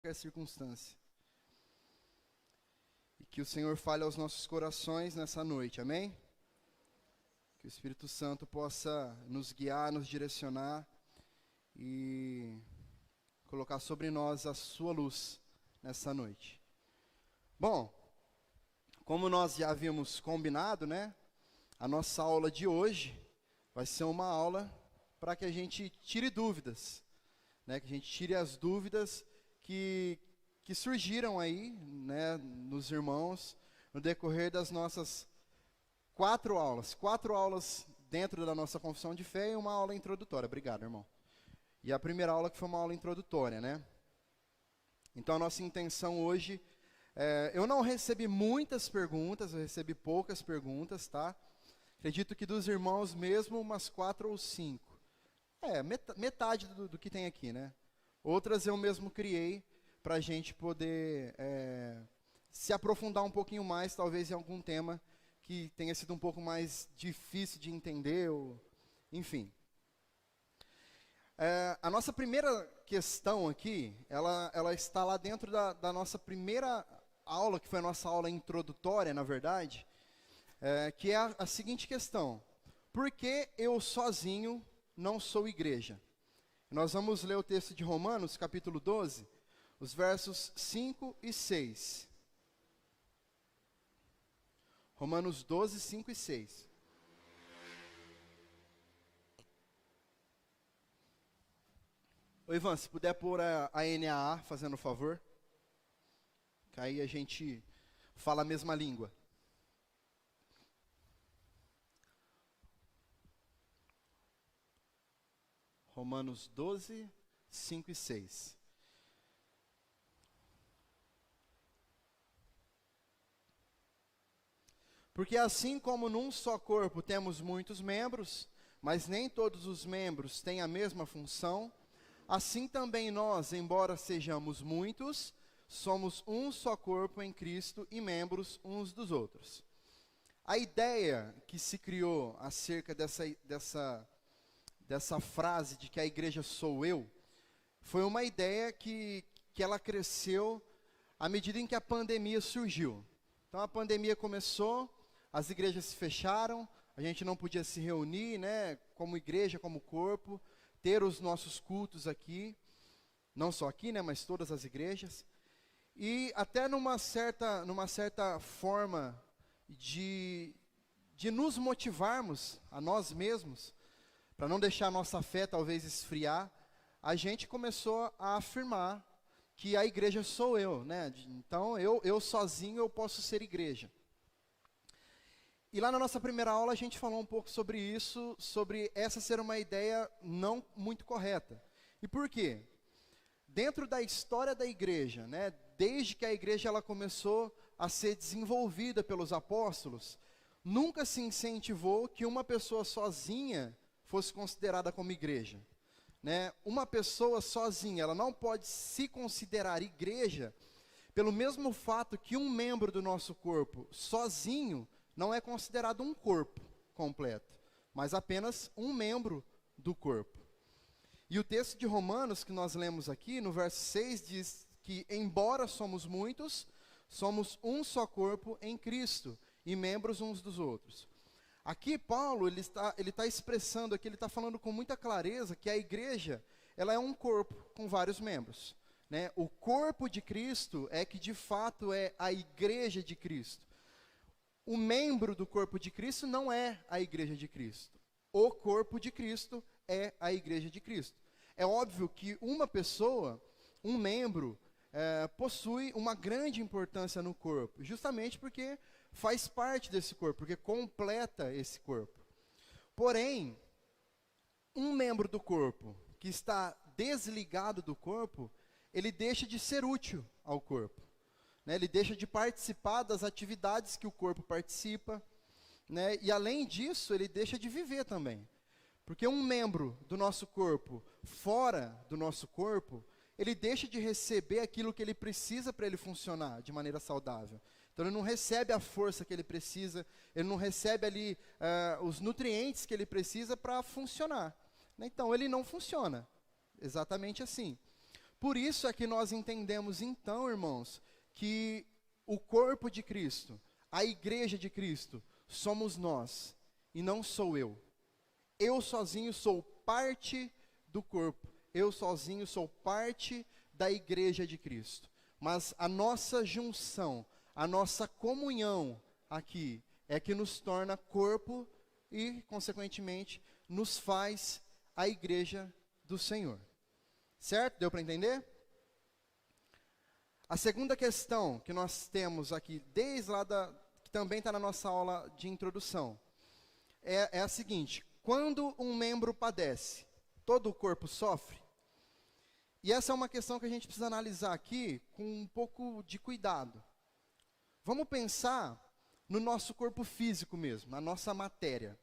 qualquer circunstância. E que o Senhor fale aos nossos corações nessa noite, amém? Que o Espírito Santo possa nos guiar, nos direcionar e colocar sobre nós a sua luz nessa noite. Bom, como nós já havíamos combinado, né? A nossa aula de hoje vai ser uma aula para que a gente tire dúvidas, né? Que a gente tire as dúvidas que surgiram aí, né, nos irmãos, no decorrer das nossas 4 aulas dentro da nossa confissão de fé e uma aula introdutória. Obrigado, irmão. E a primeira aula que foi uma aula introdutória, né? Então a nossa intenção hoje, eu não recebi muitas perguntas, eu recebi poucas perguntas, tá? Acredito que dos irmãos mesmo umas 4 ou 5. Metade do que tem aqui, né? Outras eu mesmo criei para a gente poder se aprofundar um pouquinho mais, talvez em algum tema que tenha sido um pouco mais difícil de entender, enfim. A nossa primeira questão aqui, ela está lá dentro da nossa primeira aula, que foi a nossa aula introdutória, na verdade, que é a seguinte questão: por que eu sozinho não sou igreja? Nós vamos ler o texto de Romanos, capítulo 12, os versos 5 e 6. Romanos 12, 5 e 6. Ô Ivan, se puder pôr a NAA, fazendo favor. Que aí a gente fala a mesma língua. Romanos 12, 5 e 6. Porque assim como num só corpo temos muitos membros, mas nem todos os membros têm a mesma função, assim também nós, embora sejamos muitos, somos um só corpo em Cristo e membros uns dos outros. A ideia que se criou acerca dessa frase de que a igreja sou eu, foi uma ideia que ela cresceu à medida em que a pandemia surgiu. Então a pandemia começou, as igrejas se fecharam, a gente não podia se reunir, né, como igreja, como corpo, ter os nossos cultos aqui, não só aqui, né, mas todas as igrejas. E até numa certa forma de nos motivarmos a nós mesmos, para não deixar a nossa fé talvez esfriar, a gente começou a afirmar que a igreja sou eu, né? Então eu sozinho eu posso ser igreja. E lá na nossa primeira aula a gente falou um pouco sobre isso, sobre essa ser uma ideia não muito correta. E por quê? Dentro da história da igreja, né, desde que a igreja ela começou a ser desenvolvida pelos apóstolos, nunca se incentivou que uma pessoa sozinha fosse considerada como igreja, né? Uma pessoa sozinha, ela não pode se considerar igreja pelo mesmo fato que um membro do nosso corpo sozinho não é considerado um corpo completo, mas apenas um membro do corpo. E o texto de Romanos que nós lemos aqui, no verso 6, diz que embora somos muitos, somos um só corpo em Cristo e membros uns dos outros. Aqui Paulo, ele está expressando aqui, ele está falando com muita clareza que a igreja, ela é um corpo com vários membros, né? O corpo de Cristo é que de fato é a igreja de Cristo. O membro do corpo de Cristo não é a igreja de Cristo. O corpo de Cristo é a igreja de Cristo. É óbvio que uma pessoa, um membro, possui uma grande importância no corpo, justamente porque faz parte desse corpo, porque completa esse corpo. Porém, um membro do corpo que está desligado do corpo, ele deixa de ser útil ao corpo, né? Ele deixa de participar das atividades que o corpo participa, né? E além disso, ele deixa de viver também. Porque um membro do nosso corpo, fora do nosso corpo, ele deixa de receber aquilo que ele precisa para ele funcionar de maneira saudável. Então ele não recebe a força que ele precisa, ele não recebe ali os nutrientes que ele precisa para funcionar, né? Então ele não funciona, exatamente assim. Por isso é que nós entendemos então, irmãos, que o corpo de Cristo, a igreja de Cristo, somos nós, e não sou eu. Eu sozinho sou parte do corpo, eu sozinho sou parte da igreja de Cristo. Mas a nossa junção, a nossa comunhão aqui, é que nos torna corpo e, consequentemente, nos faz a igreja do Senhor. Certo? Deu para entender? A segunda questão que nós temos aqui, desde lá que também está na nossa aula de introdução, é a seguinte: quando um membro padece, todo o corpo sofre? E essa é uma questão que a gente precisa analisar aqui com um pouco de cuidado. Vamos pensar no nosso corpo físico mesmo, na nossa matéria.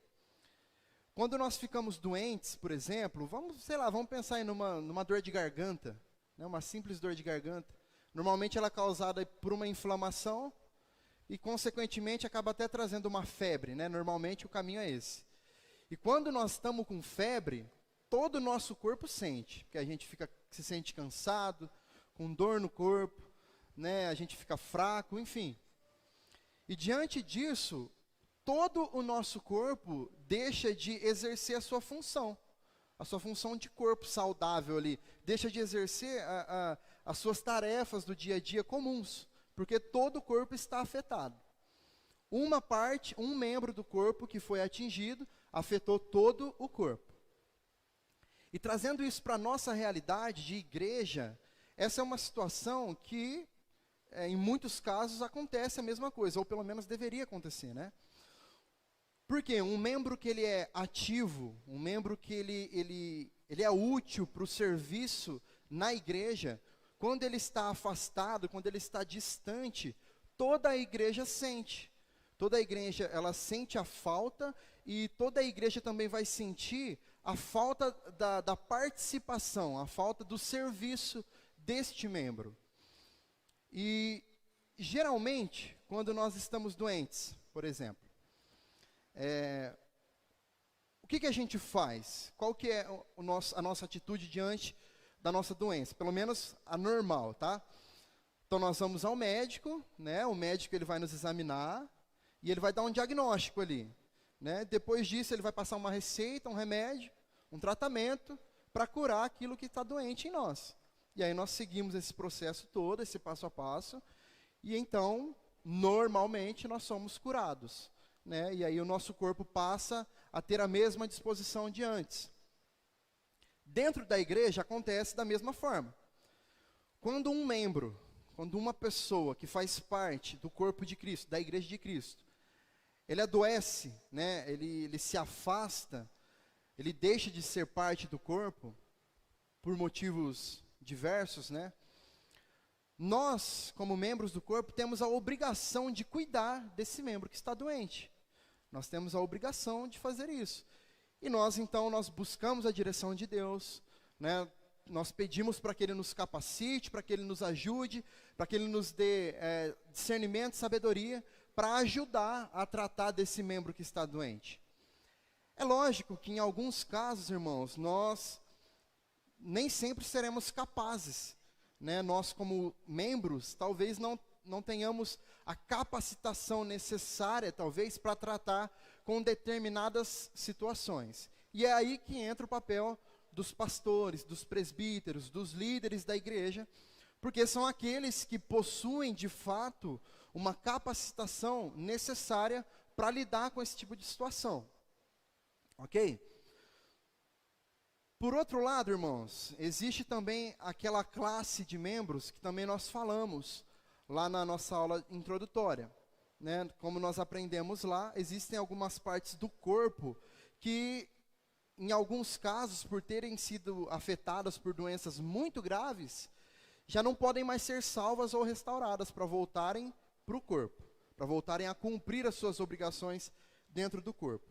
Quando nós ficamos doentes, por exemplo, vamos pensar em numa dor de garganta, né, uma simples dor de garganta. Normalmente ela é causada por uma inflamação e, consequentemente, acaba até trazendo uma febre, né? Normalmente o caminho é esse. E quando nós estamos com febre, todo o nosso corpo sente, porque a gente se sente cansado, com dor no corpo, né? A gente fica fraco, enfim. E diante disso, todo o nosso corpo deixa de exercer a sua função de corpo saudável ali, deixa de exercer as suas tarefas do dia a dia comuns, porque todo o corpo está afetado. Uma parte, um membro do corpo que foi atingido, afetou todo o corpo. E trazendo isso para a nossa realidade de igreja, essa é uma situação que, em muitos casos, acontece a mesma coisa, ou pelo menos deveria acontecer, né? Porque um membro que ele é ativo, um membro que ele é útil para o serviço na igreja, quando ele está afastado, quando ele está distante, toda a igreja sente. Toda a igreja, ela sente a falta, e toda a igreja também vai sentir a falta da participação, a falta do serviço deste membro. E, geralmente, quando nós estamos doentes, por exemplo, o que a gente faz? Qual que é a nossa atitude diante da nossa doença? Pelo menos a normal, tá? Então nós vamos ao médico, né? O médico ele vai nos examinar e ele vai dar um diagnóstico ali, né? Depois disso ele vai passar uma receita, um remédio, um tratamento para curar aquilo que está doente em nós. E aí nós seguimos esse processo todo, esse passo a passo, e então, normalmente, nós somos curados, né? E aí o nosso corpo passa a ter a mesma disposição de antes. Dentro da igreja acontece da mesma forma. Quando um membro, quando uma pessoa que faz parte do corpo de Cristo, da igreja de Cristo, ele adoece, né? Ele se afasta, ele deixa de ser parte do corpo, por motivos diversos, né? Nós, como membros do corpo, temos a obrigação de cuidar desse membro que está doente. Nós temos a obrigação de fazer isso. E nós, então, nós buscamos a direção de Deus, né? Nós pedimos para que Ele nos capacite, para que Ele nos ajude, para que Ele nos dê discernimento, sabedoria, para ajudar a tratar desse membro que está doente. É lógico que em alguns casos, irmãos, nós nem sempre seremos capazes, né? Nós como membros, talvez não tenhamos a capacitação necessária, talvez, para tratar com determinadas situações. E é aí que entra o papel dos pastores, dos presbíteros, dos líderes da igreja, porque são aqueles que possuem, de fato, uma capacitação necessária para lidar com esse tipo de situação. Ok? Por outro lado, irmãos, existe também aquela classe de membros que também nós falamos lá na nossa aula introdutória, né? Como nós aprendemos lá, existem algumas partes do corpo que, em alguns casos, por terem sido afetadas por doenças muito graves, já não podem mais ser salvas ou restauradas para voltarem para o corpo, para voltarem a cumprir as suas obrigações dentro do corpo.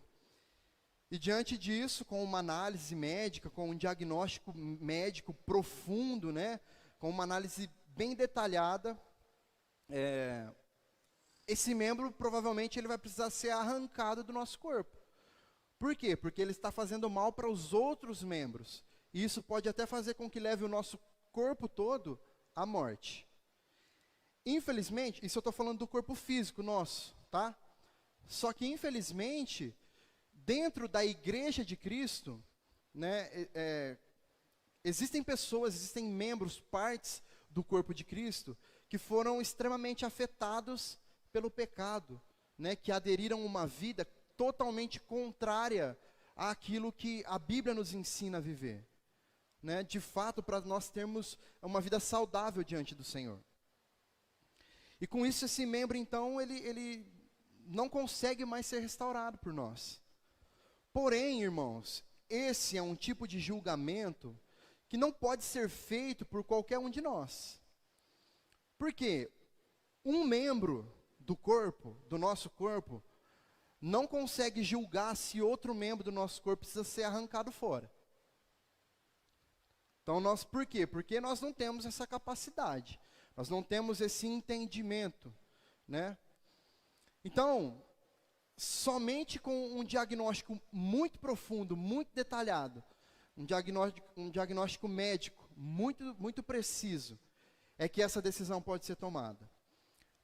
E diante disso, com uma análise médica, com um diagnóstico médico profundo, né, com uma análise bem detalhada, esse membro provavelmente ele vai precisar ser arrancado do nosso corpo. Por quê? Porque ele está fazendo mal para os outros membros. E isso pode até fazer com que leve o nosso corpo todo à morte. Infelizmente, isso eu estou falando do corpo físico nosso, tá? Só que, infelizmente, dentro da igreja de Cristo, né, existem pessoas, existem membros, partes do corpo de Cristo, que foram extremamente afetados pelo pecado, né, que aderiram a uma vida totalmente contrária àquilo que a Bíblia nos ensina a viver, né, de fato, para nós termos uma vida saudável diante do Senhor. E com isso, esse membro, então, ele não consegue mais ser restaurado por nós. Porém, irmãos, esse é um tipo de julgamento que não pode ser feito por qualquer um de nós. Por quê? Um membro do corpo, do nosso corpo, não consegue julgar se outro membro do nosso corpo precisa ser arrancado fora. Então, por quê? Porque nós não temos essa capacidade, nós não temos esse entendimento, né? Então, somente com um diagnóstico muito profundo, muito detalhado, um diagnóstico médico muito preciso, é que essa decisão pode ser tomada.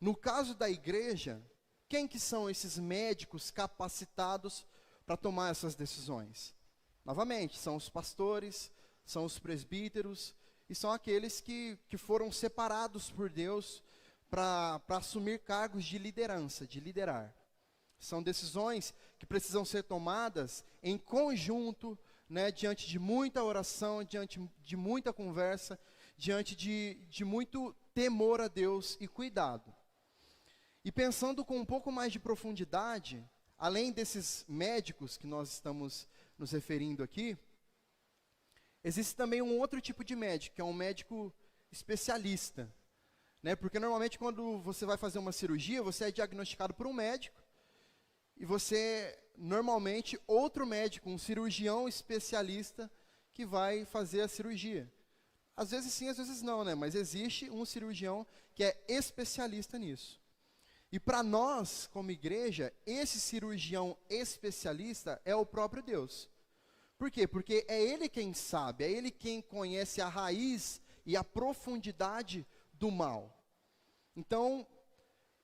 No caso da igreja, quem que são esses médicos capacitados para tomar essas decisões? Novamente, são os pastores, são os presbíteros, e são aqueles que foram separados por Deus para assumir cargos de liderança, de liderar. São decisões que precisam ser tomadas em conjunto, né, diante de muita oração, diante de muita conversa, diante de muito temor a Deus e cuidado. E pensando com um pouco mais de profundidade, além desses médicos que nós estamos nos referindo aqui, existe também um outro tipo de médico, que é um médico especialista, né? Porque normalmente quando você vai fazer uma cirurgia, você é diagnosticado por um médico, e você, normalmente, outro médico, um cirurgião especialista, que vai fazer a cirurgia. Às vezes sim, às vezes não, né? Mas existe um cirurgião que é especialista nisso. E para nós, como igreja, esse cirurgião especialista é o próprio Deus. Por quê? Porque é Ele quem sabe, é Ele quem conhece a raiz e a profundidade do mal. Então,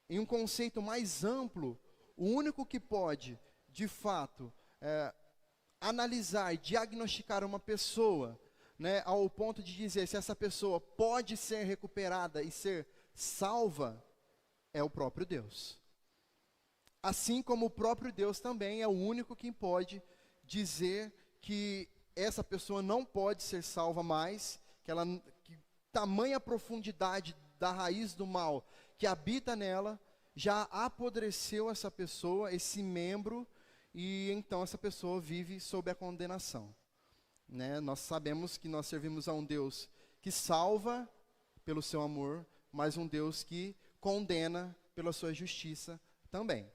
em um conceito mais amplo, o único que pode, de fato, analisar, diagnosticar uma pessoa, né, ao ponto de dizer se essa pessoa pode ser recuperada e ser salva, é o próprio Deus. Assim como o próprio Deus também é o único que pode dizer que essa pessoa não pode ser salva mais, que tamanha profundidade da raiz do mal que habita nela, já apodreceu essa pessoa, esse membro, e então essa pessoa vive sob a condenação. Né? Nós sabemos que nós servimos a um Deus que salva pelo seu amor, mas um Deus que condena pela sua justiça também.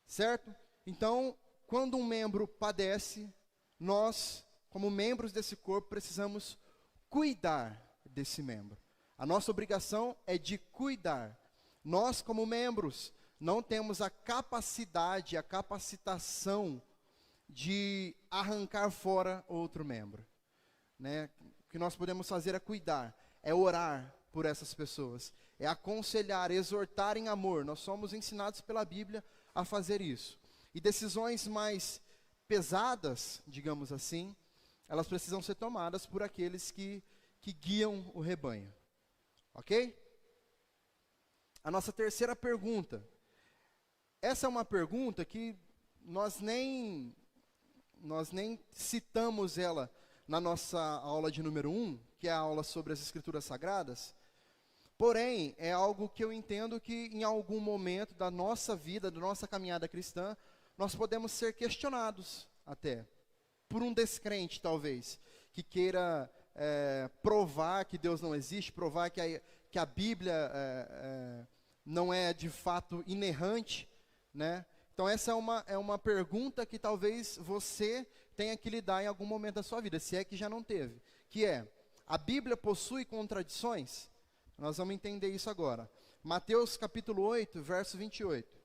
Certo? Então, quando um membro padece, nós, como membros desse corpo, precisamos cuidar desse membro. A nossa obrigação é de cuidar. Nós, como membros, não temos a capacidade, a capacitação de arrancar fora outro membro. Né? O que nós podemos fazer é cuidar, é orar por essas pessoas, é aconselhar, exortar em amor. Nós somos ensinados pela Bíblia a fazer isso. E decisões mais pesadas, digamos assim, elas precisam ser tomadas por aqueles que guiam o rebanho. Ok? A nossa terceira pergunta. Essa é uma pergunta que nós nem citamos ela na nossa aula de número 1, que é a aula sobre as Escrituras Sagradas. Porém, é algo que eu entendo que em algum momento da nossa vida, da nossa caminhada cristã, nós podemos ser questionados até, por um descrente talvez, que queira provar que Deus não existe, provar que a Bíblia não é de fato inerrante, né? Então essa é uma pergunta que talvez você tenha que lidar em algum momento da sua vida, se é que já não teve, que é: a Bíblia possui contradições? Nós vamos entender isso agora. Mateus capítulo 8, verso 28.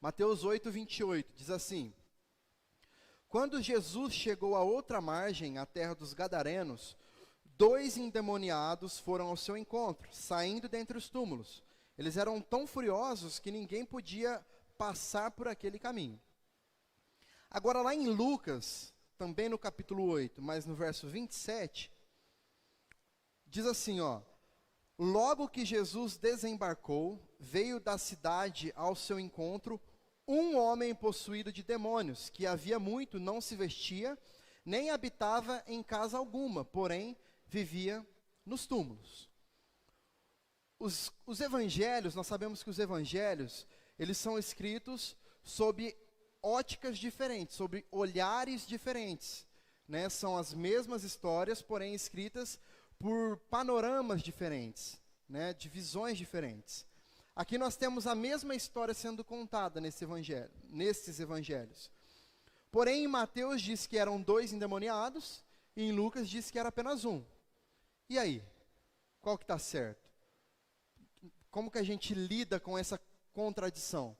Mateus 8, 28, diz assim: Quando Jesus chegou à outra margem, a terra dos Gadarenos, 2 endemoniados foram ao seu encontro, saindo dentre os túmulos. Eles eram tão furiosos que ninguém podia passar por aquele caminho. Agora, lá em Lucas, também no capítulo 8, mas no verso 27, diz assim, ó: logo que Jesus desembarcou, veio da cidade ao seu encontro um homem possuído de demônios, que havia muito não se vestia, nem habitava em casa alguma, porém vivia nos túmulos. Os evangelhos, nós sabemos que os evangelhos, eles são escritos sob óticas diferentes, sobre olhares diferentes, né? São as mesmas histórias, porém escritas por panoramas diferentes, né? De visões diferentes. Aqui nós temos a mesma história sendo contada nesses evangelhos. Porém, em Mateus diz que eram 2 endemoniados, e em Lucas diz que era apenas um. E aí? Qual que está certo? Como que a gente lida com essa contradição?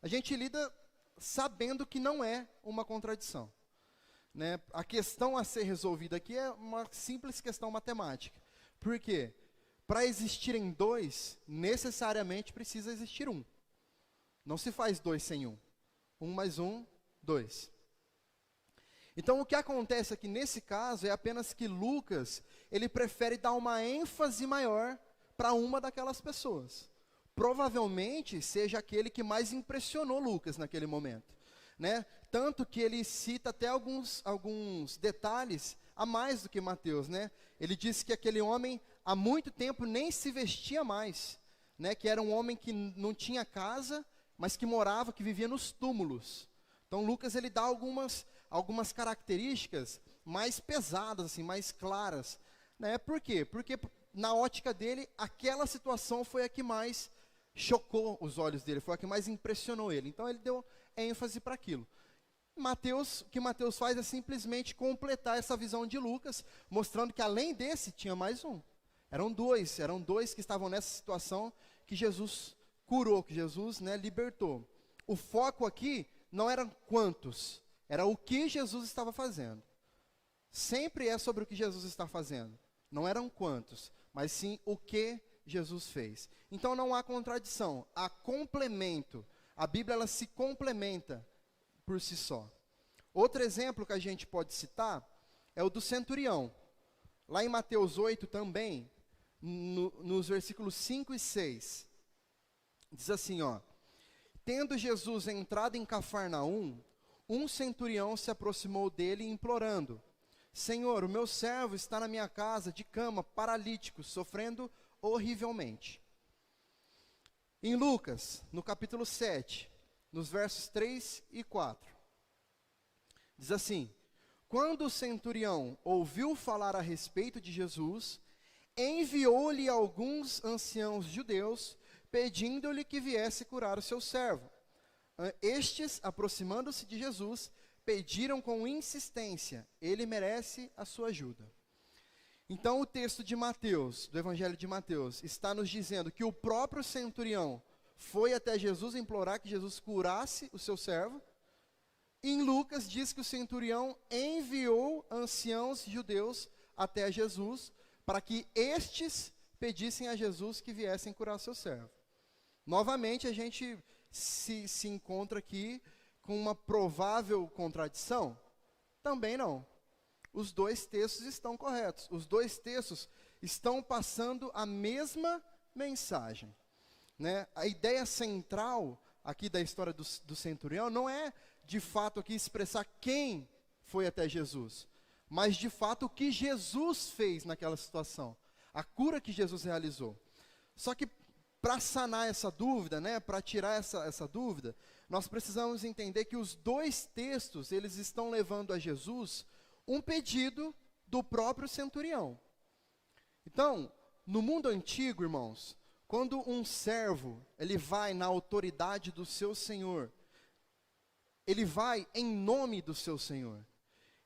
A gente lida sabendo que não é uma contradição, né? A questão a ser resolvida aqui é uma simples questão matemática. Por quê? Para existirem 2, necessariamente precisa existir um. Não se faz 2 sem 1. 1 mais 1, 2. Então, o que acontece aqui nesse caso é apenas que Lucas, ele prefere dar uma ênfase maior para uma daquelas pessoas. Provavelmente seja aquele que mais impressionou Lucas naquele momento, né? Tanto que ele cita até alguns detalhes a mais do que Mateus, né? Ele diz que aquele homem há muito tempo nem se vestia mais, né? Que era um homem que não tinha casa, mas que morava, que vivia nos túmulos. Então Lucas, ele dá algumas características mais pesadas, assim, mais claras, né? Por quê? Porque na ótica dele, aquela situação foi a que mais chocou os olhos dele, foi a que mais impressionou ele. Então ele deu ênfase para aquilo. O que Mateus faz é simplesmente completar essa visão de Lucas, mostrando que além desse tinha mais um. Eram dois que estavam nessa situação que Jesus curou, que Jesus, né, libertou. O foco aqui não eram quantos, era o que Jesus estava fazendo. Sempre é sobre o que Jesus está fazendo. Não eram quantos, mas sim o que Jesus fez. Então não há contradição, há complemento. A Bíblia, ela se complementa por si só. Outro exemplo que a gente pode citar é o do centurião. Lá em Mateus 8 também, nos versículos 5 e 6, diz assim, ó: tendo Jesus entrado em Cafarnaum, um centurião se aproximou dele implorando: Senhor, o meu servo está na minha casa de cama, paralítico, sofrendo horrivelmente. Em Lucas, no capítulo 7, nos versos 3 e 4, diz assim: quando o centurião ouviu falar a respeito de Jesus, enviou-lhe alguns anciãos judeus, pedindo-lhe que viesse curar o seu servo. Estes, aproximando-se de Jesus, pediram com insistência: ele merece a sua ajuda. Então o texto de Mateus, do Evangelho de Mateus, está nos dizendo que o próprio centurião foi até Jesus implorar que Jesus curasse o seu servo. Em Lucas diz que o centurião enviou anciãos judeus até Jesus, para que estes pedissem a Jesus que viessem curar o seu servo. Novamente a gente se encontra aqui com uma provável contradição? Também não. Os 2 textos estão corretos. Os 2 textos estão passando a mesma mensagem, né? A ideia central aqui da história do centurião não é, de fato, aqui expressar quem foi até Jesus, mas, de fato, o que Jesus fez naquela situação, a cura que Jesus realizou. Só que, para sanar essa dúvida, né, para tirar essa dúvida, nós precisamos entender que os 2 textos, eles estão levando a Jesus um pedido do próprio centurião. Então, no mundo antigo, irmãos, quando um servo, ele vai na autoridade do seu senhor, ele vai em nome do seu senhor,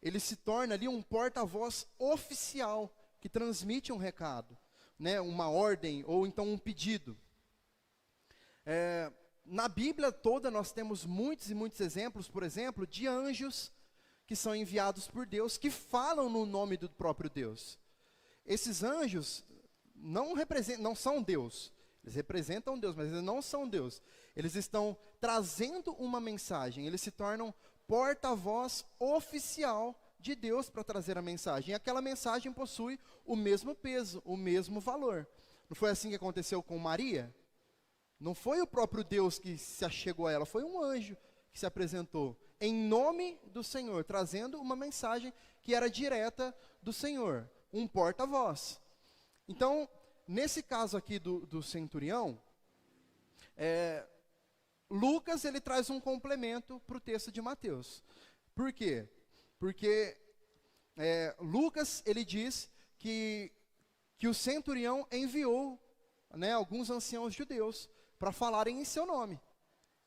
ele se torna ali um porta-voz oficial, que transmite um recado, né, uma ordem, ou então um pedido. Na Bíblia toda nós temos muitos e muitos exemplos, por exemplo, de anjos que são enviados por Deus, que falam no nome do próprio Deus. Esses anjos não são Deus, eles representam Deus, mas eles não são Deus. Eles estão trazendo uma mensagem, eles se tornam porta-voz oficial de Deus para trazer a mensagem. E aquela mensagem possui o mesmo peso, o mesmo valor. Não foi assim que aconteceu com Maria? Não foi o próprio Deus que se achegou a ela, foi um anjo que se apresentou em nome do Senhor, trazendo uma mensagem que era direta do Senhor, um porta-voz. Então, nesse caso aqui do centurião, Lucas ele traz um complemento para o texto de Mateus. Por quê? Porque Lucas ele diz que o centurião enviou, né, alguns anciãos judeus para falarem em seu nome.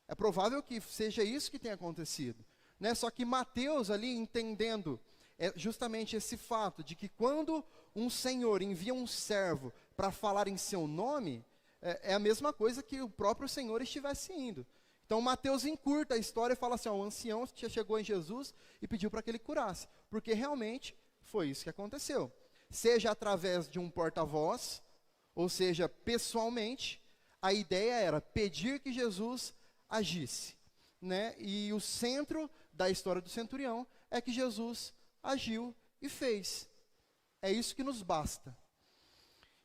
É provável que seja isso que tenha acontecido, né? Só que Mateus ali entendendo justamente esse fato de que quando um senhor envia um servo para falar em seu nome, é a mesma coisa que o próprio Senhor estivesse indo. Então Mateus encurta a história e fala assim, o ancião chegou em Jesus e pediu para que ele curasse, porque realmente foi isso que aconteceu. Seja através de um porta-voz, ou seja, pessoalmente, a ideia era pedir que Jesus agisse, né? E o centro da história do centurião é que Jesus agiu e fez. É isso que nos basta.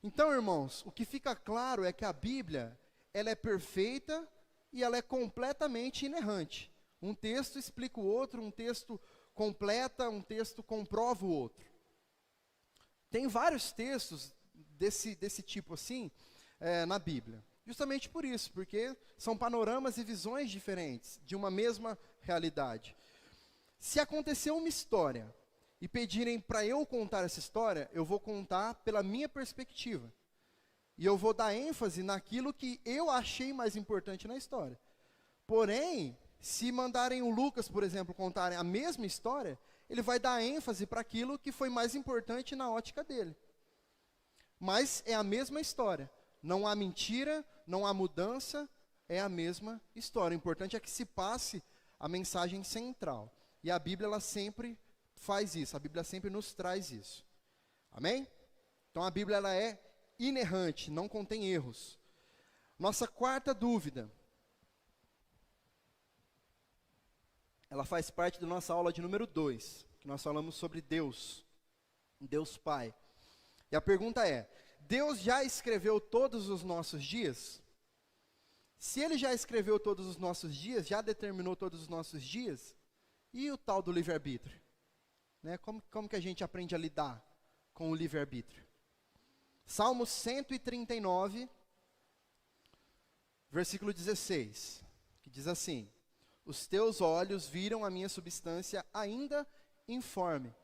Então, irmãos, o que fica claro é que a Bíblia, ela é perfeita e ela é completamente inerrante. Um texto explica o outro, um texto completa, um texto comprova o outro. Tem vários textos desse tipo assim na Bíblia. Justamente por isso, porque são panoramas e visões diferentes de uma mesma realidade. Se acontecer uma história e pedirem para eu contar essa história, eu vou contar pela minha perspectiva. E eu vou dar ênfase naquilo que eu achei mais importante na história. Porém, se mandarem o Lucas, por exemplo, contarem a mesma história, ele vai dar ênfase para aquilo que foi mais importante na ótica dele. Mas é a mesma história. Não há mentira, não há mudança, é a mesma história. O importante é que se passe a mensagem central. E a Bíblia, ela sempre faz isso, a Bíblia sempre nos traz isso. Amém? Então a Bíblia, ela é inerrante, não contém erros. Nossa quarta dúvida, ela faz parte da nossa aula de número 2, que nós falamos sobre Deus, Deus Pai. E a pergunta é, Deus já escreveu todos os nossos dias? Se Ele já escreveu todos os nossos dias, já determinou todos os nossos dias, e o tal do livre-arbítrio? Né? Como que a gente aprende a lidar com o livre-arbítrio? Salmo 139, versículo 16, que diz assim, os teus olhos viram a minha substância ainda informe,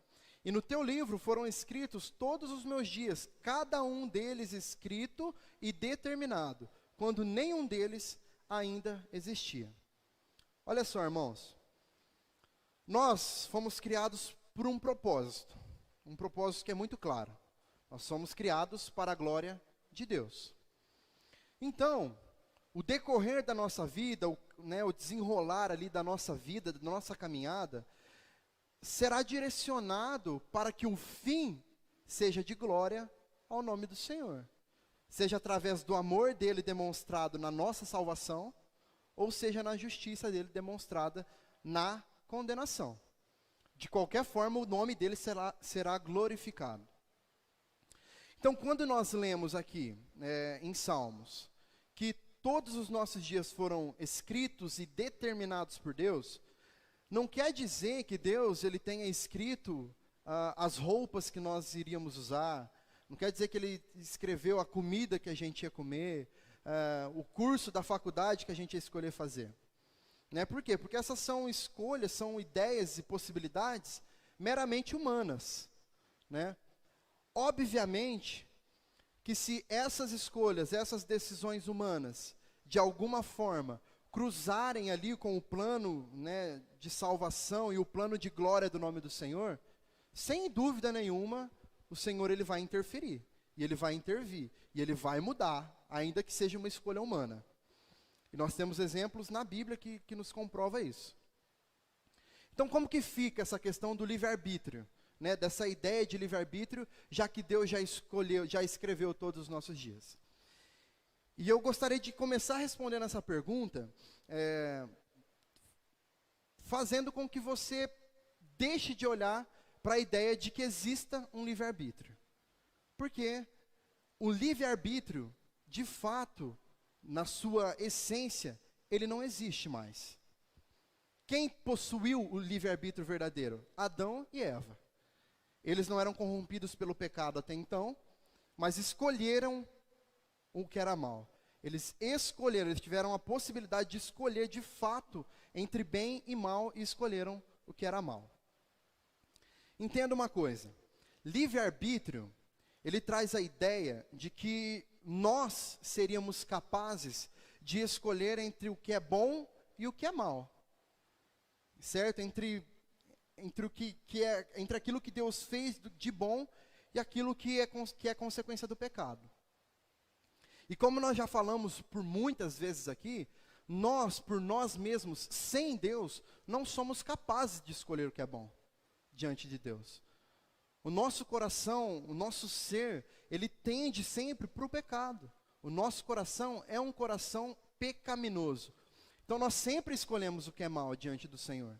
e no teu livro foram escritos todos os meus dias, cada um deles escrito e determinado, quando nenhum deles ainda existia. Olha só, irmãos, nós fomos criados por um propósito que é muito claro. Nós somos criados para a glória de Deus. Então, o decorrer da nossa vida, o desenrolar ali da nossa vida, da nossa caminhada, será direcionado para que o fim seja de glória ao nome do Senhor. Seja através do amor dele demonstrado na nossa salvação, ou seja na justiça dele demonstrada na condenação. De qualquer forma, o nome dele será glorificado. Então, quando nós lemos aqui, em Salmos, que todos os nossos dias foram escritos e determinados por Deus, não quer dizer que Deus ele tenha escrito as roupas que nós iríamos usar, não quer dizer que Ele escreveu a comida que a gente ia comer, o curso da faculdade que a gente ia escolher fazer. Né? Por quê? Porque essas são escolhas, são ideias e possibilidades meramente humanas. Né? Obviamente que se essas escolhas, essas decisões humanas, de alguma forma, cruzarem ali com o plano, né, de salvação e o plano de glória do nome do Senhor, sem dúvida nenhuma, o Senhor ele vai interferir, e Ele vai intervir, e Ele vai mudar, ainda que seja uma escolha humana. E nós temos exemplos na Bíblia que nos comprova isso. Então, como que fica essa questão do livre-arbítrio? Né, dessa ideia de livre-arbítrio, já que Deus já escreveu todos os nossos dias. E eu gostaria de começar respondendo essa pergunta, fazendo com que você deixe de olhar para a ideia de que exista um livre-arbítrio. Porque o livre-arbítrio, de fato, na sua essência, ele não existe mais. Quem possuiu o livre-arbítrio verdadeiro? Adão e Eva. Eles não eram corrompidos pelo pecado até então, mas escolheram o que era mal. Eles tiveram a possibilidade de escolher de fato entre bem e mal e escolheram o que era mal. Entenda uma coisa, livre-arbítrio, ele traz a ideia de que nós seríamos capazes de escolher entre o que é bom e o que é mal. Certo? Entre aquilo que Deus fez de bom e aquilo que é consequência do pecado. E como nós já falamos por muitas vezes aqui, nós, por nós mesmos, sem Deus, não somos capazes de escolher o que é bom diante de Deus. O nosso coração, o nosso ser, ele tende sempre para o pecado. O nosso coração é um coração pecaminoso. Então nós sempre escolhemos o que é mal diante do Senhor.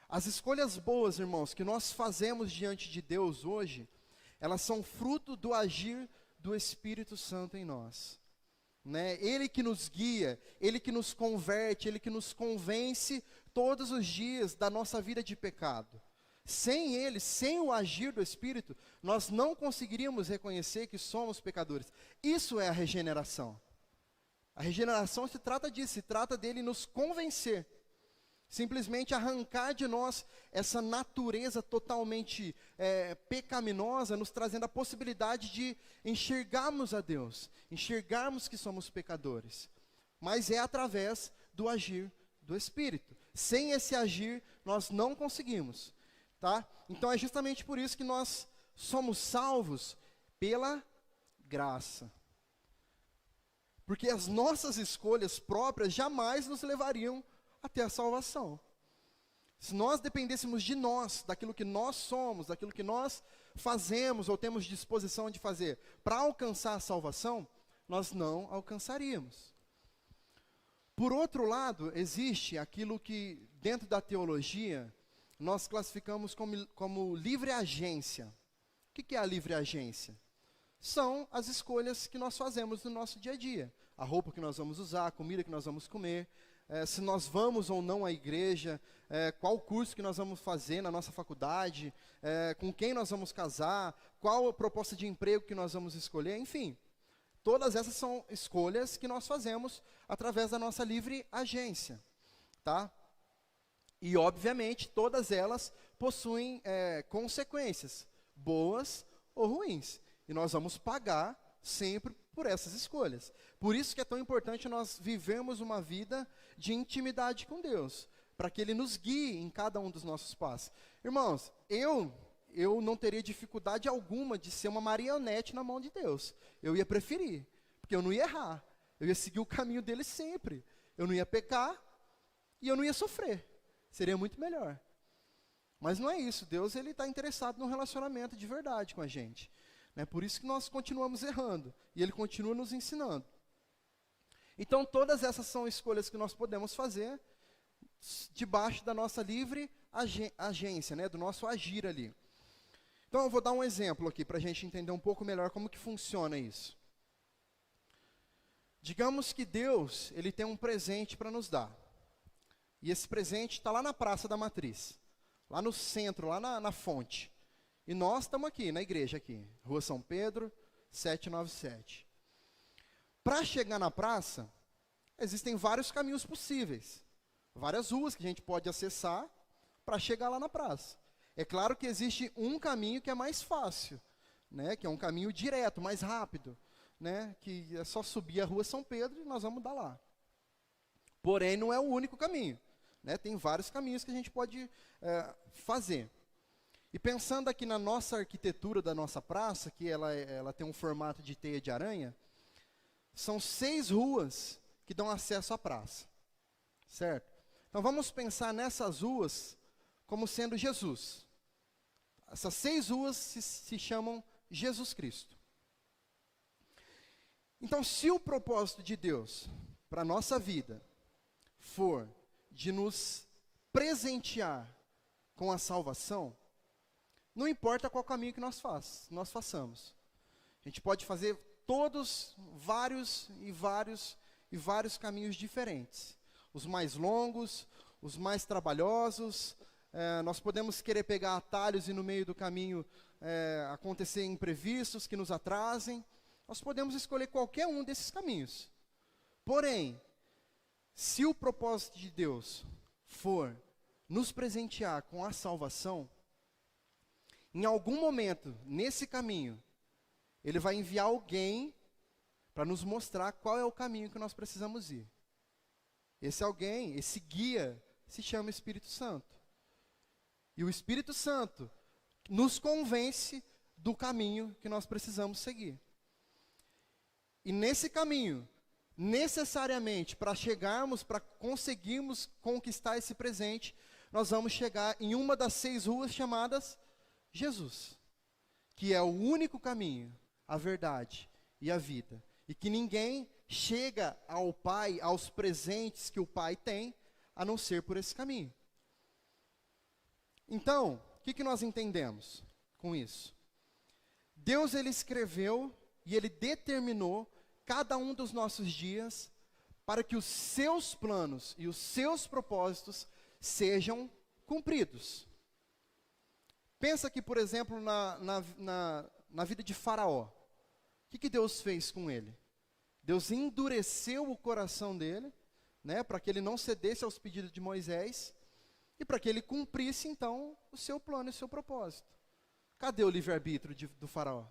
As escolhas boas, irmãos, que nós fazemos diante de Deus hoje, elas são fruto do agir do Espírito Santo em nós. Né? Ele que nos guia, Ele que nos converte, Ele que nos convence todos os dias da nossa vida de pecado. Sem Ele, sem o agir do Espírito, nós não conseguiríamos reconhecer que somos pecadores. Isso é a regeneração. A regeneração se trata disso, se trata dele nos convencer. Simplesmente arrancar de nós essa natureza totalmente pecaminosa, nos trazendo a possibilidade de enxergarmos a Deus, enxergarmos que somos pecadores. Mas é através do agir do Espírito. Sem esse agir, nós não conseguimos. Tá? Então é justamente por isso que nós somos salvos pela graça. Porque as nossas escolhas próprias jamais nos levariam até a salvação. Se nós dependêssemos de nós, daquilo que nós somos, daquilo que nós fazemos ou temos disposição de fazer para alcançar a salvação, nós não alcançaríamos. Por outro lado, existe aquilo que dentro da teologia nós classificamos como livre agência. O que é a livre agência? São as escolhas que nós fazemos no nosso dia a dia. A roupa que nós vamos usar, a comida que nós vamos comer, se nós vamos ou não à igreja, qual curso que nós vamos fazer na nossa faculdade, com quem nós vamos casar, qual a proposta de emprego que nós vamos escolher, enfim. Todas essas são escolhas que nós fazemos através da nossa livre agência. Tá? E, obviamente, todas elas possuem consequências, boas ou ruins. E nós vamos pagar sempre por essas escolhas. Por isso que é tão importante nós vivermos uma vida de intimidade com Deus, para que Ele nos guie em cada um dos nossos passos. Irmãos, eu não teria dificuldade alguma de ser uma marionete na mão de Deus. Eu ia preferir, porque eu não ia errar. Eu ia seguir o caminho dele sempre. Eu não ia pecar e eu não ia sofrer. Seria muito melhor. Mas não é isso. Deus ele está interessado num relacionamento de verdade com a gente. É por isso que nós continuamos errando. E Ele continua nos ensinando. Então, todas essas são escolhas que nós podemos fazer debaixo da nossa livre agência, né, do nosso agir ali. Então, eu vou dar um exemplo aqui para a gente entender um pouco melhor como que funciona isso. Digamos que Deus, Ele tem um presente para nos dar. E esse presente está lá na Praça da Matriz, lá no centro, lá na fonte. E nós estamos aqui, na igreja aqui, Rua São Pedro, 797. Para chegar na praça, existem vários caminhos possíveis. Várias ruas que a gente pode acessar para chegar lá na praça. É claro que existe um caminho que é mais fácil, né, que é um caminho direto, mais rápido, né, que é só subir a Rua São Pedro e nós vamos dar lá. Porém, não é o único caminho. Né, tem vários caminhos que a gente pode fazer. E pensando aqui na nossa arquitetura da nossa praça, que ela tem um formato de teia de aranha, são 6 ruas que dão acesso à praça, certo? Então vamos pensar nessas ruas como sendo Jesus. Essas 6 ruas se chamam Jesus Cristo. Então, se o propósito de Deus para a nossa vida for de nos presentear com a salvação, não importa qual caminho que nós façamos. A gente pode fazer todos, vários caminhos diferentes. Os mais longos, os mais trabalhosos. Nós podemos querer pegar atalhos e no meio do caminho acontecer imprevistos que nos atrasem. Nós podemos escolher qualquer um desses caminhos. Porém, se o propósito de Deus for nos presentear com a salvação, em algum momento, nesse caminho, Ele vai enviar alguém para nos mostrar qual é o caminho que nós precisamos ir. Esse alguém, esse guia, se chama Espírito Santo. E o Espírito Santo nos convence do caminho que nós precisamos seguir. E nesse caminho, necessariamente, para conseguirmos conquistar esse presente, nós vamos chegar em uma das 6 ruas chamadas Jesus, que é o único caminho, a verdade e a vida. E que ninguém chega ao Pai, aos presentes que o Pai tem, a não ser por esse caminho. Então, o que nós entendemos com isso? Deus, Ele escreveu e Ele determinou cada um dos nossos dias para que os seus planos e os seus propósitos sejam cumpridos. Pensa aqui, por exemplo, na vida de Faraó. O que Deus fez com ele? Deus endureceu o coração dele, né, para que ele não cedesse aos pedidos de Moisés, e para que ele cumprisse, então, o seu plano e o seu propósito. Cadê o livre-arbítrio do Faraó?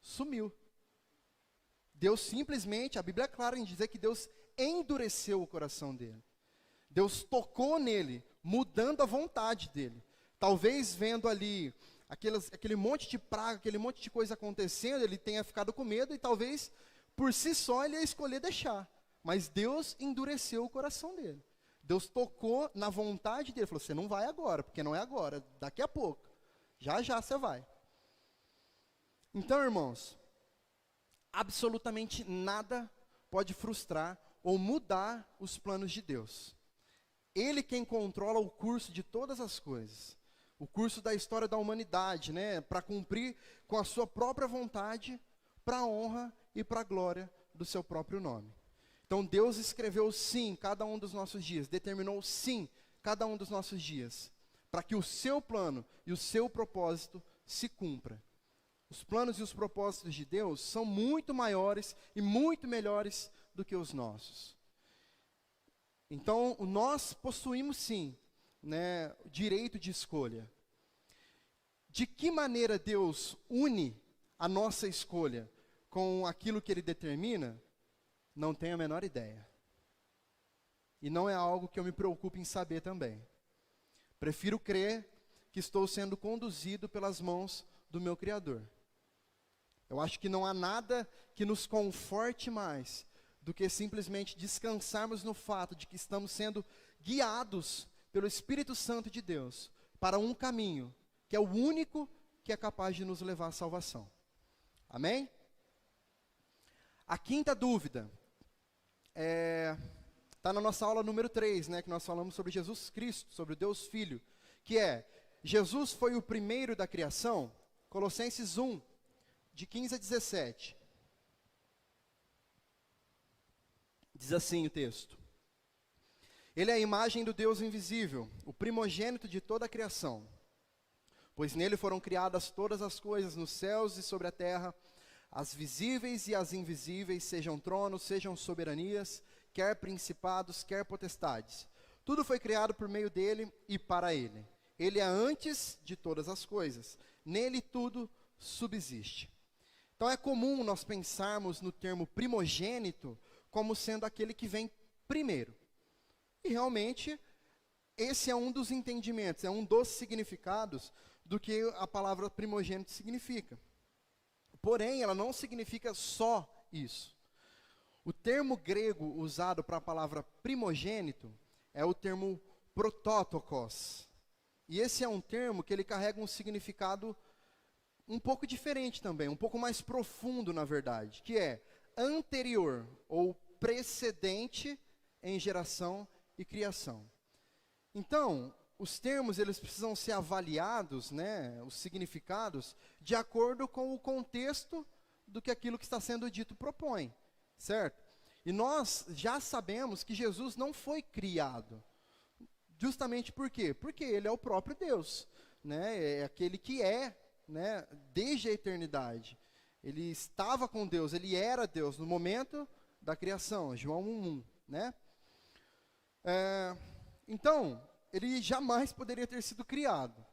Sumiu. Deus simplesmente, a Bíblia é clara em dizer que Deus endureceu o coração dele. Deus tocou nele, mudando a vontade dele. Talvez vendo ali aquele monte de praga, aquele monte de coisa acontecendo, ele tenha ficado com medo e talvez por si só ele ia escolher deixar. Mas Deus endureceu o coração dele. Deus tocou na vontade dele, falou: você não vai agora, porque não é agora, daqui a pouco. Já já você vai. Então, irmãos, absolutamente nada pode frustrar ou mudar os planos de Deus. Ele quem controla o curso de todas as coisas. O curso da história da humanidade, né, para cumprir com a sua própria vontade, para a honra e para a glória do seu próprio nome. Então Deus escreveu sim cada um dos nossos dias, determinou sim cada um dos nossos dias, para que o seu plano e o seu propósito se cumpra. Os planos e os propósitos de Deus são muito maiores e muito melhores do que os nossos. Então nós possuímos sim, né, direito de escolha. De que maneira Deus une a nossa escolha com aquilo que Ele determina? Não tenho a menor ideia. E não é algo que eu me preocupe em saber também. Prefiro crer que estou sendo conduzido pelas mãos do meu Criador. Eu acho que não há nada que nos conforte mais do que simplesmente descansarmos no fato de que estamos sendo guiados pelo Espírito Santo de Deus para um caminho que é o único que é capaz de nos levar à salvação. Amém? A quinta dúvida está na nossa aula número 3, né, que nós falamos sobre Jesus Cristo, sobre o Deus Filho, que é: Jesus foi o primeiro da criação? Colossenses 1, de 15 a 17. Diz assim o texto: Ele é a imagem do Deus invisível, o primogênito de toda a criação. Pois nele foram criadas todas as coisas nos céus e sobre a terra, as visíveis e as invisíveis, sejam tronos, sejam soberanias, quer principados, quer potestades. Tudo foi criado por meio dele e para ele. Ele é antes de todas as coisas. Nele tudo subsiste. Então é comum nós pensarmos no termo primogênito como sendo aquele que vem primeiro. E realmente, esse é um dos entendimentos, é um dos significados do que a palavra primogênito significa. Porém, ela não significa só isso. O termo grego usado para a palavra primogênito é o termo protótokos. E esse é um termo que ele carrega um significado um pouco diferente também, um pouco mais profundo, na verdade, que é anterior ou precedente em geração e criação. Então, os termos eles precisam ser avaliados, né, os significados, de acordo com o contexto do que aquilo que está sendo dito propõe, certo? E nós já sabemos que Jesus não foi criado. Justamente por quê? Porque ele é o próprio Deus, né? É aquele que é, né, desde a eternidade. Ele estava com Deus, ele era Deus no momento da criação, João 1:1, né? Então, ele jamais poderia ter sido criado.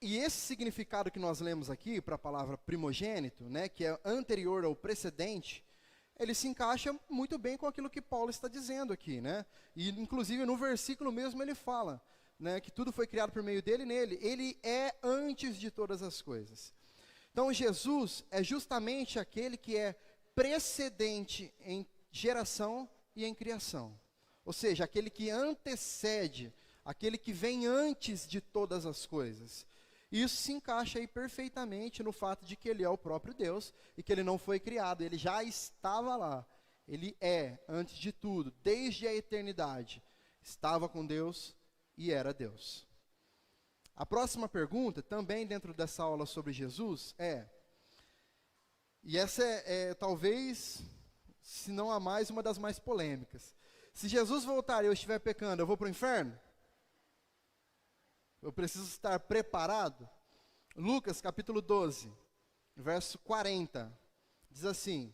E esse significado que nós lemos aqui para a palavra primogênito, né, que é anterior ao precedente, ele se encaixa muito bem com aquilo que Paulo está dizendo aqui, né? E inclusive no versículo mesmo ele fala, né, que tudo foi criado por meio dele e nele. Ele é antes de todas as coisas. Então Jesus é justamente aquele que é precedente em geração e em criação. Ou seja, aquele que antecede, aquele que vem antes de todas as coisas. Isso se encaixa aí perfeitamente no fato de que ele é o próprio Deus e que ele não foi criado, ele já estava lá. Ele é, antes de tudo, desde a eternidade, estava com Deus e era Deus. A próxima pergunta, também dentro dessa aula sobre Jesus, e essa é talvez, se não a mais, uma das mais polêmicas. Se Jesus voltar e eu estiver pecando, eu vou para o inferno? Eu preciso estar preparado? Lucas capítulo 12, verso 40, diz assim: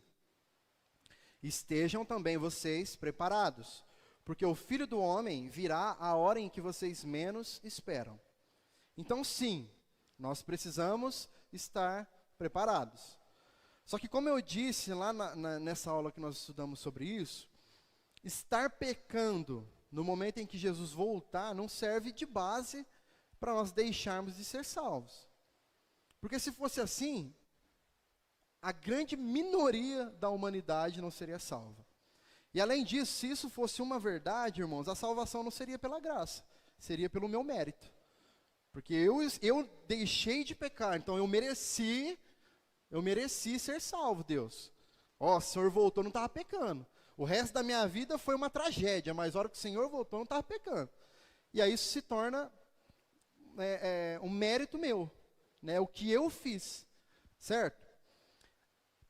estejam também vocês preparados, porque o Filho do Homem virá a hora em que vocês menos esperam. Então sim, nós precisamos estar preparados. Só que como eu disse lá nessa aula que nós estudamos sobre isso, estar pecando no momento em que Jesus voltar não serve de base para nós deixarmos de ser salvos. Porque se fosse assim, a grande minoria da humanidade não seria salva. E além disso, se isso fosse uma verdade, irmãos, a salvação não seria pela graça, seria pelo meu mérito. Porque eu deixei de pecar, então eu mereci ser salvo, Deus. Ó, o Senhor voltou, não estava pecando. O resto da minha vida foi uma tragédia, mas a hora que o Senhor voltou, não estava pecando. E aí isso se torna um mérito meu, né, o que eu fiz, certo?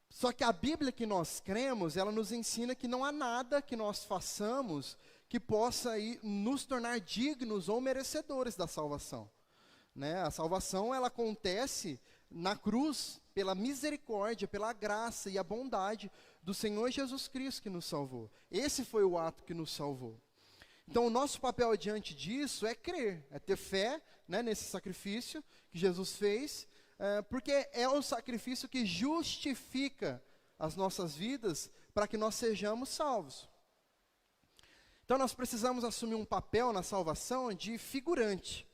Só que a Bíblia que nós cremos, ela nos ensina que não há nada que nós façamos que possa nos tornar dignos ou merecedores da salvação, né? A salvação, ela acontece na cruz, pela misericórdia, pela graça e a bondade do Senhor Jesus Cristo que nos salvou. Esse foi o ato que nos salvou. Então, o nosso papel diante disso é crer, é ter fé, né, nesse sacrifício que Jesus fez, porque é o sacrifício que justifica as nossas vidas para que nós sejamos salvos. Então, nós precisamos assumir um papel na salvação de figurante.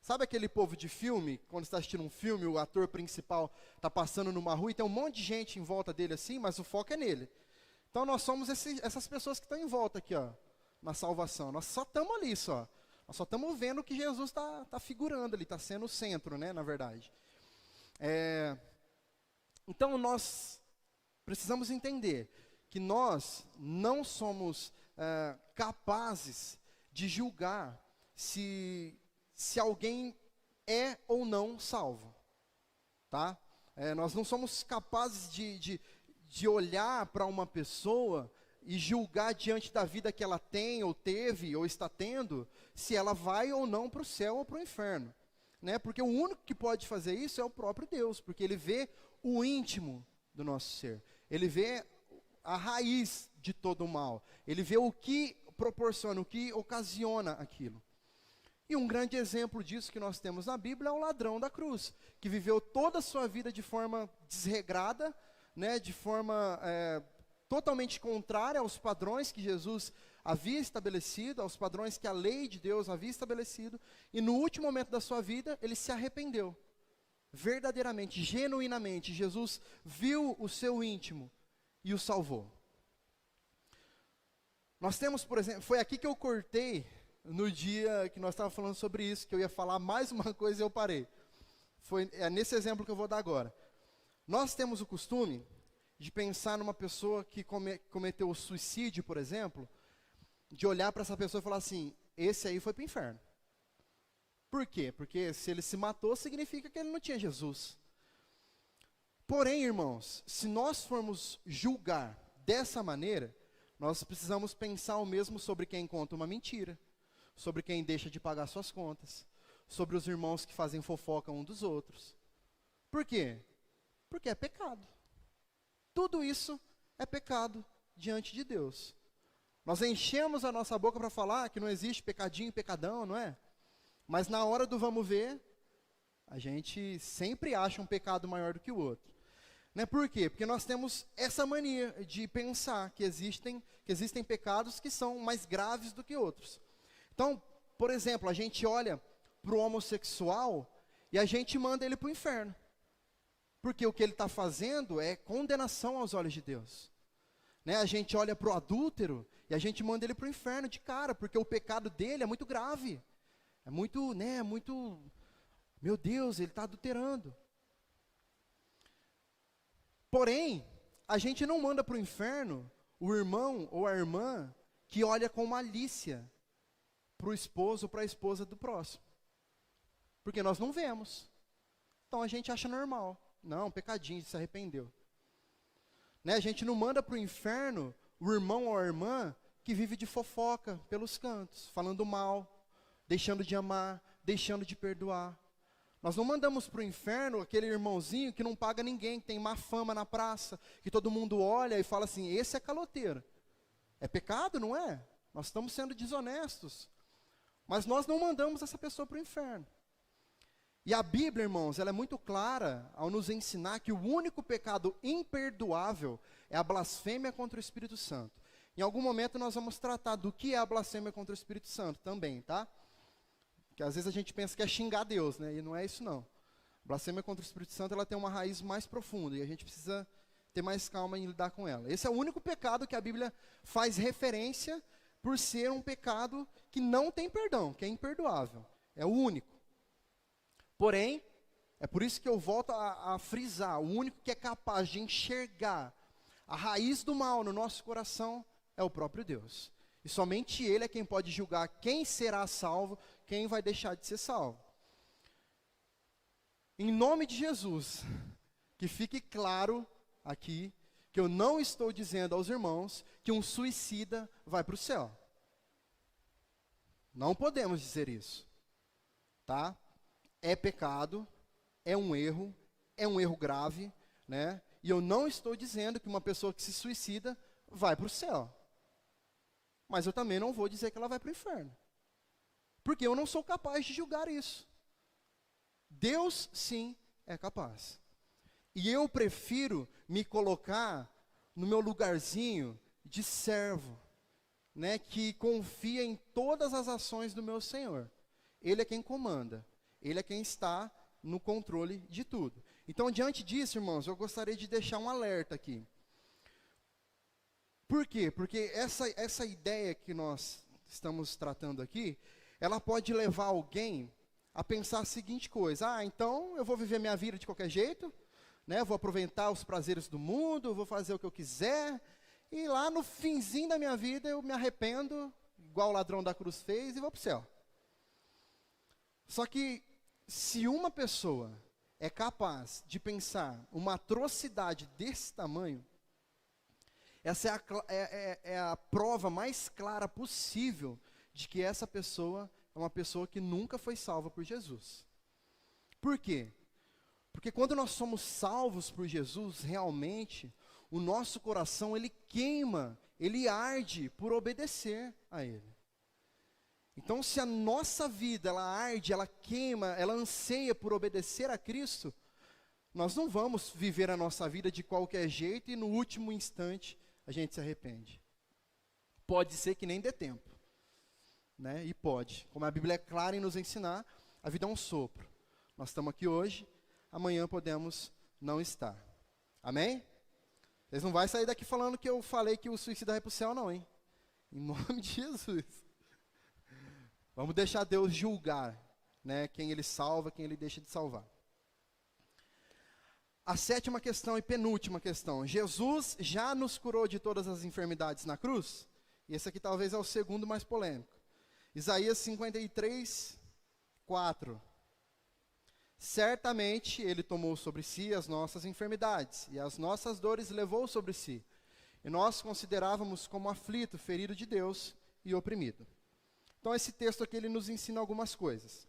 Sabe aquele povo de filme, quando está assistindo um filme, o ator principal está passando numa rua e tem um monte de gente em volta dele assim, mas o foco é nele. Então, nós somos essas pessoas que estão em volta aqui, ó, na salvação. Nós só estamos ali, só. Nós só estamos vendo que Jesus está figurando ali, está sendo o centro, né, na verdade. Então, nós precisamos entender que nós não somos capazes de julgar se alguém é ou não salvo, tá? Nós não somos capazes de olhar para uma pessoa e julgar diante da vida que ela tem, ou teve, ou está tendo, se ela vai ou não para o céu ou para o inferno, né? Porque o único que pode fazer isso é o próprio Deus, porque Ele vê o íntimo do nosso ser, Ele vê a raiz de todo o mal, Ele vê o que proporciona, o que ocasiona aquilo. E um grande exemplo disso que nós temos na Bíblia é o ladrão da cruz, que viveu toda a sua vida de forma desregrada, né, de forma totalmente contrária aos padrões que Jesus havia estabelecido, aos padrões que a lei de Deus havia estabelecido, e no último momento da sua vida, ele se arrependeu, verdadeiramente, genuinamente. Jesus viu o seu íntimo e o salvou. Nós temos, por exemplo, foi aqui que eu cortei no dia que nós estávamos falando sobre isso, que eu ia falar mais uma coisa e eu parei. É nesse exemplo que eu vou dar agora. Nós temos o costume de pensar numa pessoa que cometeu o suicídio, por exemplo, de olhar para essa pessoa e falar assim, esse aí foi para o inferno. Por quê? Porque se ele se matou, significa que ele não tinha Jesus. Porém, irmãos, se nós formos julgar dessa maneira, nós precisamos pensar o mesmo sobre quem conta uma mentira, sobre quem deixa de pagar suas contas, sobre os irmãos que fazem fofoca um dos outros. Por quê? Porque é pecado. Tudo isso é pecado diante de Deus. Nós enchemos a nossa boca para falar que não existe pecadinho e pecadão, não é? Mas na hora do vamos ver, a gente sempre acha um pecado maior do que o outro. Né? Por quê? Porque nós temos essa mania de pensar que existem pecados que são mais graves do que outros. Então, por exemplo, a gente olha para o homossexual e a gente manda ele para o inferno. Porque o que ele está fazendo é condenação aos olhos de Deus. Né? A gente olha para o adúltero e a gente manda ele para o inferno de cara, porque o pecado dele é muito grave. É muito, meu Deus, ele está adulterando. Porém, a gente não manda para o inferno o irmão ou a irmã que olha com malícia para o esposo ou para a esposa do próximo. Porque nós não vemos. Então a gente acha normal. Não, pecadinho, se arrependeu. Né? A gente não manda para o inferno o irmão ou a irmã que vive de fofoca pelos cantos, falando mal, deixando de amar, deixando de perdoar. Nós não mandamos para o inferno aquele irmãozinho que não paga ninguém, que tem má fama na praça, que todo mundo olha e fala assim, esse é caloteiro. É pecado, não é? Nós estamos sendo desonestos. Mas nós não mandamos essa pessoa para o inferno. E a Bíblia, irmãos, ela é muito clara ao nos ensinar que o único pecado imperdoável é a blasfêmia contra o Espírito Santo. Em algum momento nós vamos tratar do que é a blasfêmia contra o Espírito Santo também, tá? Porque às vezes a gente pensa que é xingar Deus, né? E não é isso não. A blasfêmia contra o Espírito Santo, ela tem uma raiz mais profunda e a gente precisa ter mais calma em lidar com ela. Esse é o único pecado que a Bíblia faz referência por ser um pecado que não tem perdão, que é imperdoável. É o único. Porém, é por isso que eu volto a frisar, o único que é capaz de enxergar a raiz do mal no nosso coração é o próprio Deus. E somente Ele é quem pode julgar quem será salvo, quem vai deixar de ser salvo. Em nome de Jesus, que fique claro aqui, que eu não estou dizendo aos irmãos que um suicida vai para o céu. Não podemos dizer isso, tá? É pecado, é um erro grave, né? E eu não estou dizendo que uma pessoa que se suicida vai para o céu. Mas eu também não vou dizer que ela vai para o inferno. Porque eu não sou capaz de julgar isso. Deus, sim, é capaz. E eu prefiro me colocar no meu lugarzinho de servo, né, que confia em todas as ações do meu Senhor. Ele é quem comanda. Ele é quem está no controle de tudo. Então, diante disso, irmãos, eu gostaria de deixar um alerta aqui. Por quê? Porque essa ideia que nós estamos tratando aqui, ela pode levar alguém a pensar a seguinte coisa: então eu vou viver minha vida de qualquer jeito, né? Vou aproveitar os prazeres do mundo, vou fazer o que eu quiser, e lá no finzinho da minha vida eu me arrependo, igual o ladrão da cruz fez, e vou para o céu. Só que, se uma pessoa é capaz de pensar uma atrocidade desse tamanho, essa é a prova mais clara possível de que essa pessoa é uma pessoa que nunca foi salva por Jesus. Por quê? Porque quando nós somos salvos por Jesus, realmente, o nosso coração, ele queima, ele arde por obedecer a Ele. Então, se a nossa vida, ela arde, ela queima, ela anseia por obedecer a Cristo, nós não vamos viver a nossa vida de qualquer jeito e no último instante a gente se arrepende. Pode ser que nem dê tempo, né? E pode. Como a Bíblia é clara em nos ensinar, a vida é um sopro. Nós estamos aqui hoje, amanhã podemos não estar. Amém? Vocês não vão sair daqui falando que eu falei que o suicida vai para o céu não, hein? Em nome de Jesus. Vamos deixar Deus julgar, né, quem Ele salva, quem Ele deixa de salvar. A sétima questão e penúltima questão. Jesus já nos curou de todas as enfermidades na cruz? E esse aqui talvez é o segundo mais polêmico. Isaías 53, 4. Certamente Ele tomou sobre si as nossas enfermidades, e as nossas dores levou sobre si. E nós considerávamos como aflito, ferido de Deus e oprimido. Então esse texto aqui ele nos ensina algumas coisas.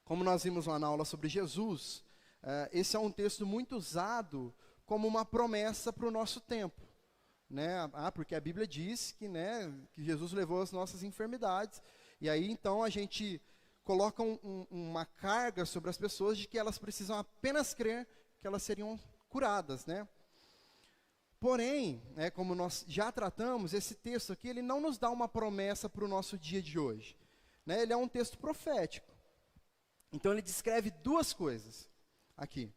Como nós vimos lá na aula sobre Jesus, esse é um texto muito usado como uma promessa para o nosso tempo. Né? Porque a Bíblia diz que, né, que Jesus levou as nossas enfermidades, e aí então a gente coloca uma carga sobre as pessoas de que elas precisam apenas crer que elas seriam curadas, né? Porém, né, como nós já tratamos, esse texto aqui, ele não nos dá uma promessa para o nosso dia de hoje. Né? Ele é um texto profético. Então ele descreve duas coisas aqui.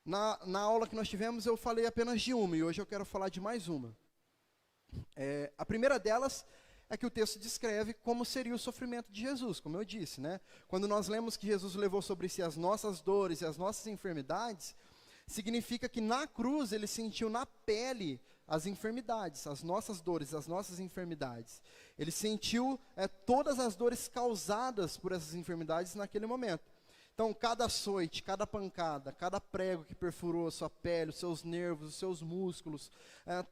Na aula que nós tivemos, eu falei apenas de uma, e hoje eu quero falar de mais uma. A primeira delas é que o texto descreve como seria o sofrimento de Jesus, como eu disse, né? Quando nós lemos que Jesus levou sobre si as nossas dores e as nossas enfermidades, significa que na cruz ele sentiu na pele as enfermidades, as nossas dores, as nossas enfermidades. Ele sentiu todas as dores causadas por essas enfermidades naquele momento. Então, cada açoite, cada pancada, cada prego que perfurou a sua pele, os seus nervos, os seus músculos,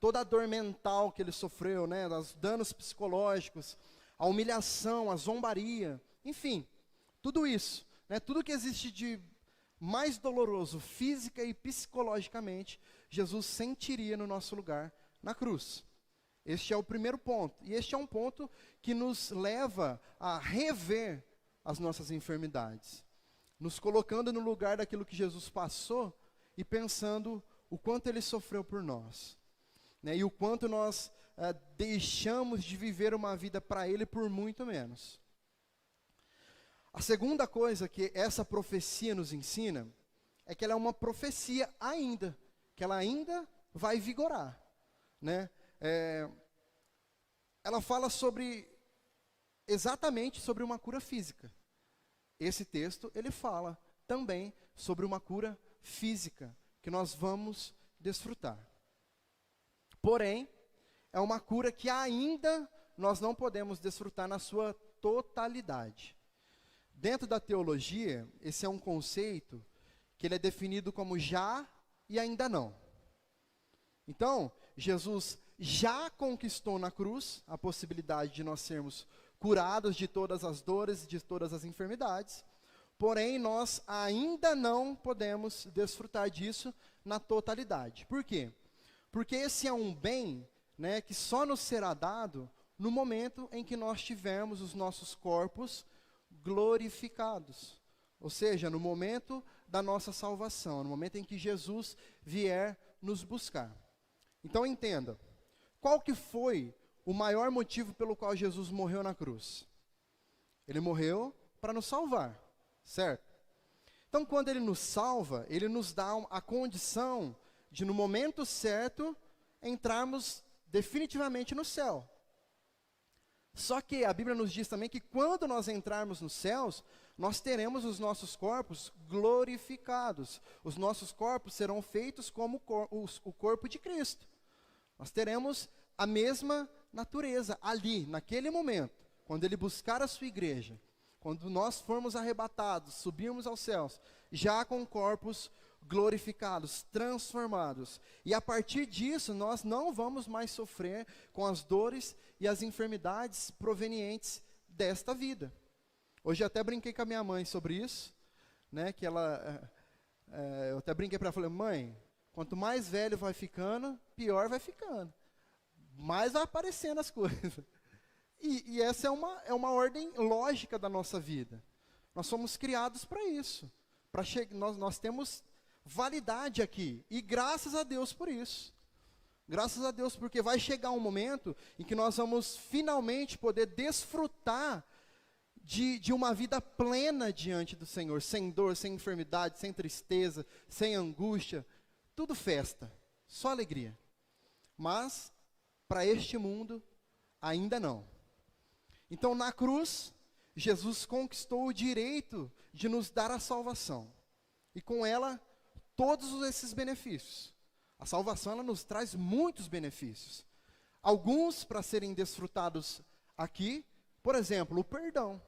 toda a dor mental que ele sofreu, né, os danos psicológicos, a humilhação, a zombaria, enfim, tudo isso, né, tudo que existe de mais doloroso, física e psicologicamente, Jesus sentiria no nosso lugar na cruz. Este é o primeiro ponto. E este é um ponto que nos leva a rever as nossas enfermidades, nos colocando no lugar daquilo que Jesus passou e pensando o quanto Ele sofreu por nós, né, e o quanto nós deixamos de viver uma vida para Ele por muito menos. A segunda coisa que essa profecia nos ensina é que ela é uma profecia ainda, que ela ainda vai vigorar, né? Ela fala exatamente sobre uma cura física. Esse texto, ele fala também sobre uma cura física, que nós vamos desfrutar. Porém, é uma cura que ainda nós não podemos desfrutar na sua totalidade. Dentro da teologia, esse é um conceito que ele é definido como já e ainda não. Então, Jesus já conquistou na cruz a possibilidade de nós sermos curados de todas as dores e de todas as enfermidades, porém nós ainda não podemos desfrutar disso na totalidade. Por quê? Porque esse é um bem, né, que só nos será dado no momento em que nós tivermos os nossos corpos glorificados. Ou seja, no momento da nossa salvação, no momento em que Jesus vier nos buscar. Então entenda, qual que foi o maior motivo pelo qual Jesus morreu na cruz? Ele morreu para nos salvar, certo? Então, quando Ele nos salva, Ele nos dá a condição de, no momento certo, entrarmos definitivamente no céu. Só que a Bíblia nos diz também que quando nós entrarmos nos céus, nós teremos os nossos corpos glorificados. Os nossos corpos serão feitos como o corpo de Cristo. Nós teremos a mesma natureza ali, naquele momento, quando Ele buscar a sua igreja, quando nós formos arrebatados, subirmos aos céus, já com corpos glorificados, transformados. E a partir disso, nós não vamos mais sofrer com as dores e as enfermidades provenientes desta vida. Hoje eu até brinquei com a minha mãe sobre isso, né, que eu até brinquei para ela, falei, mãe, quanto mais velho vai ficando, pior vai ficando. Mais vai aparecendo as coisas. E essa é uma ordem lógica da nossa vida. Nós somos criados para isso. Nós temos validade aqui. E graças a Deus por isso. Graças a Deus, porque vai chegar um momento em que nós vamos finalmente poder desfrutar de uma vida plena diante do Senhor. Sem dor, sem enfermidade, sem tristeza, sem angústia. Tudo festa, só alegria. Mas, para este mundo, ainda não. Então, na cruz, Jesus conquistou o direito de nos dar a salvação. E com ela, todos esses benefícios. A salvação, ela nos traz muitos benefícios. Alguns para serem desfrutados aqui, por exemplo, o perdão.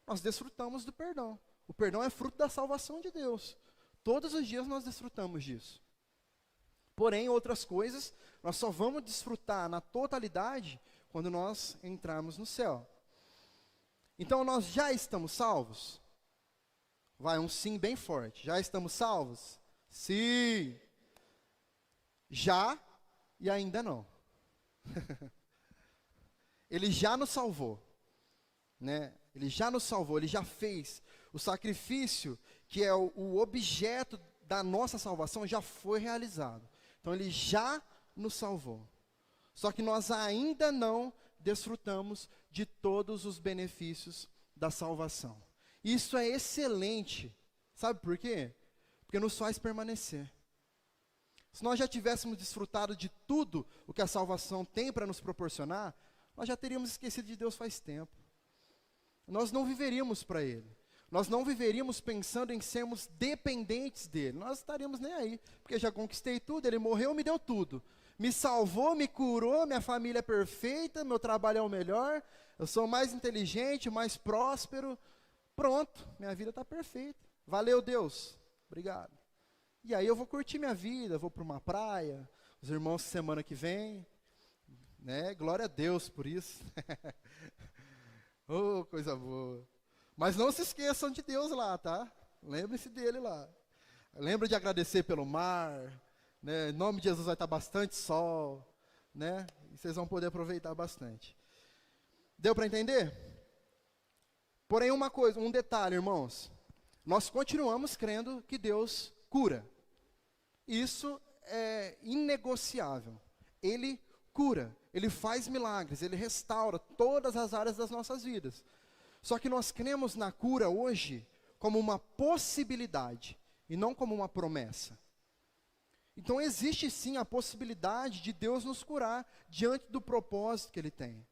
Nós desfrutamos do perdão. O perdão é fruto da salvação de Deus. Todos os dias nós desfrutamos disso. Porém, outras coisas, nós só vamos desfrutar na totalidade quando nós entrarmos no céu. Então, nós já estamos salvos? Vai, um sim bem forte. Já estamos salvos? Sim. Já e ainda não. Ele já nos salvou, né? Ele já nos salvou, ele já fez. O sacrifício, que é o objeto da nossa salvação, já foi realizado. Então, ele já nos salvou. Só que nós ainda não desfrutamos de todos os benefícios da salvação. Isso é excelente. Sabe por quê? Porque nos faz permanecer. Se nós já tivéssemos desfrutado de tudo o que a salvação tem para nos proporcionar, nós já teríamos esquecido de Deus faz tempo. Nós não viveríamos para Ele. Nós não viveríamos pensando em sermos dependentes dEle. Nós estaríamos nem aí, porque já conquistei tudo, Ele morreu, me deu tudo. Me salvou, me curou, minha família é perfeita, meu trabalho é o melhor, eu sou mais inteligente, mais próspero. Pronto, minha vida está perfeita. Valeu, Deus. Obrigado. E aí eu vou curtir minha vida, vou para uma praia, os irmãos semana que vem, né? Glória a Deus por isso. Oh, coisa boa. Mas não se esqueçam de Deus lá, tá? Lembre-se dele lá. Lembra de agradecer pelo mar, né? Em nome de Jesus vai estar bastante sol, né? E vocês vão poder aproveitar bastante. Deu para entender? Porém, uma coisa, um detalhe, irmãos. Nós continuamos crendo que Deus cura. Isso é inegociável. Ele cura, Ele faz milagres, Ele restaura todas as áreas das nossas vidas. Só que nós cremos na cura hoje como uma possibilidade e não como uma promessa. Então existe sim a possibilidade de Deus nos curar diante do propósito que Ele tem.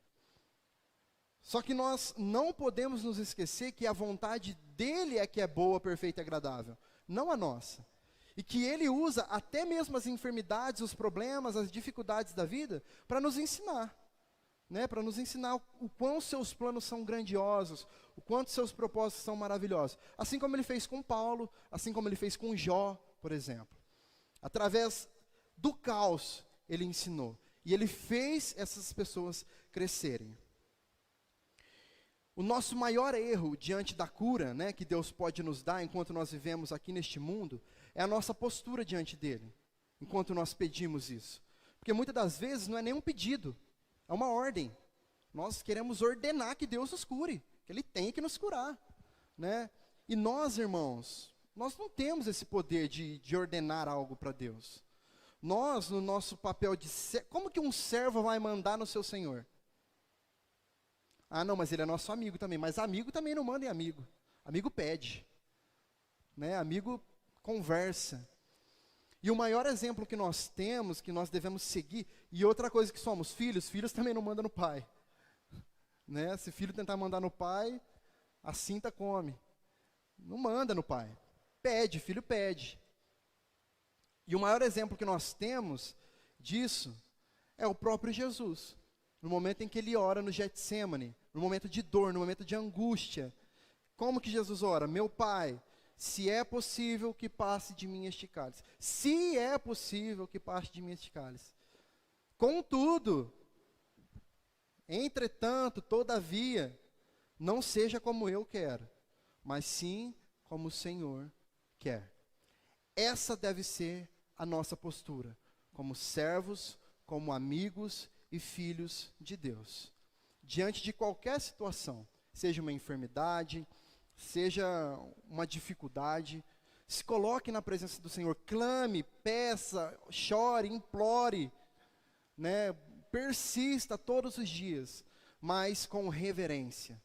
Só que nós não podemos nos esquecer que a vontade dEle é que é boa, perfeita e agradável, não a nossa. E que Ele usa até mesmo as enfermidades, os problemas, as dificuldades da vida para nos ensinar. Né? Para nos ensinar o quão seus planos são grandiosos, o quanto seus propósitos são maravilhosos. Assim como Ele fez com Paulo, assim como Ele fez com Jó, por exemplo. Através do caos, Ele ensinou. E Ele fez essas pessoas crescerem. O nosso maior erro diante da cura, né, que Deus pode nos dar enquanto nós vivemos aqui neste mundo, é a nossa postura diante dEle, enquanto nós pedimos isso. Porque muitas das vezes não é nem um pedido, é uma ordem. Nós queremos ordenar que Deus nos cure, que Ele tem que nos curar, né? E nós, irmãos, nós não temos esse poder de ordenar algo para Deus. Nós, no nosso papel de como que um servo vai mandar no seu senhor? Ah, não, mas ele é nosso amigo também. Mas amigo também não manda em amigo. Amigo pede, né? Amigo conversa. E o maior exemplo que nós temos, que nós devemos seguir, e outra coisa que somos filhos, filhos também não mandam no pai. Né? Se filho tentar mandar no pai, a cinta come. Não manda no pai. Pede, filho pede. E o maior exemplo que nós temos disso é o próprio Jesus. No momento em que Ele ora no Getsêmani, no momento de dor, no momento de angústia. Como que Jesus ora? Meu Pai, se é possível que passe de mim este cálice. Se é possível que passe de mim este cálice. Contudo, entretanto, todavia, não seja como eu quero, mas sim como o Senhor quer. Essa deve ser a nossa postura, como servos, como amigos e filhos de Deus. Diante de qualquer situação, seja uma enfermidade, seja uma dificuldade, se coloque na presença do Senhor, clame, peça, chore, implore, né? Persista todos os dias, mas com reverência.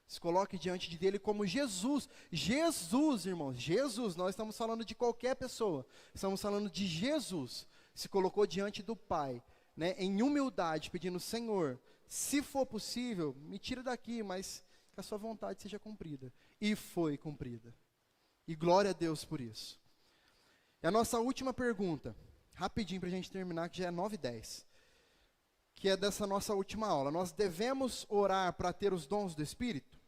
Se coloque diante dele como Jesus. Jesus, irmãos, Jesus, nós estamos falando de qualquer pessoa, estamos falando de Jesus, se colocou diante do Pai, né, em humildade, pedindo, Senhor, se for possível, me tira daqui, mas que a sua vontade seja cumprida. E foi cumprida. E glória a Deus por isso. E a nossa última pergunta, rapidinho para a gente terminar, que já é 9h10, que é dessa nossa última aula. Nós devemos orar para ter os dons do Espírito?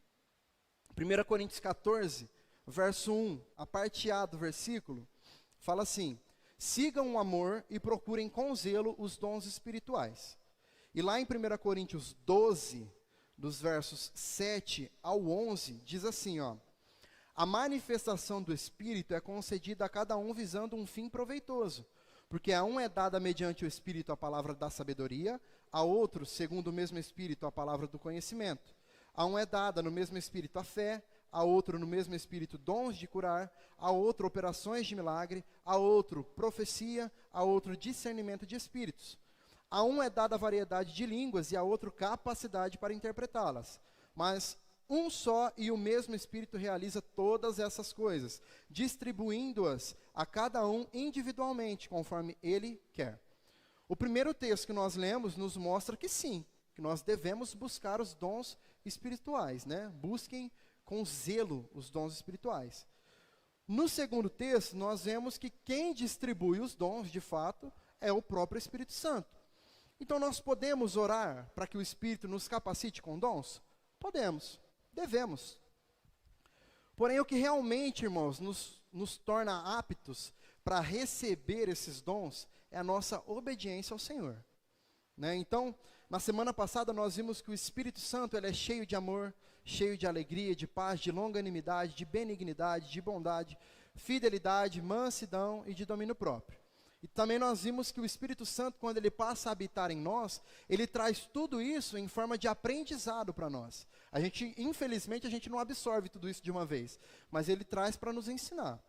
1 Coríntios 14, verso 1, a parte A do versículo, fala assim: sigam o amor e procurem com zelo os dons espirituais. E lá em 1 Coríntios 12, dos versos 7 ao 11, diz assim, ó: a manifestação do Espírito é concedida a cada um visando um fim proveitoso, porque a um é dada mediante o Espírito a palavra da sabedoria, a outro, segundo o mesmo Espírito, a palavra do conhecimento. A um é dada no mesmo Espírito a fé, a outro no mesmo Espírito dons de curar, a outro operações de milagre, a outro profecia, a outro discernimento de espíritos. A um é dada variedade de línguas e a outro capacidade para interpretá-las. Mas um só e o mesmo Espírito realiza todas essas coisas, distribuindo-as a cada um individualmente, conforme Ele quer. O primeiro texto que nós lemos nos mostra que sim, que nós devemos buscar os dons espirituais, né? Busquem com zelo os dons espirituais. No segundo texto, nós vemos que quem distribui os dons, de fato, é o próprio Espírito Santo. Então, nós podemos orar para que o Espírito nos capacite com dons? Podemos, devemos. Porém, o que realmente, irmãos, nos torna aptos para receber esses dons é a nossa obediência ao Senhor. Né? Então, na semana passada nós vimos que o Espírito Santo ele é cheio de amor, cheio de alegria, de paz, de longanimidade, de benignidade, de bondade, fidelidade, mansidão e de domínio próprio. E também nós vimos que o Espírito Santo, quando ele passa a habitar em nós, ele traz tudo isso em forma de aprendizado para nós. Infelizmente, a gente não absorve tudo isso de uma vez, mas ele traz para nos ensinar.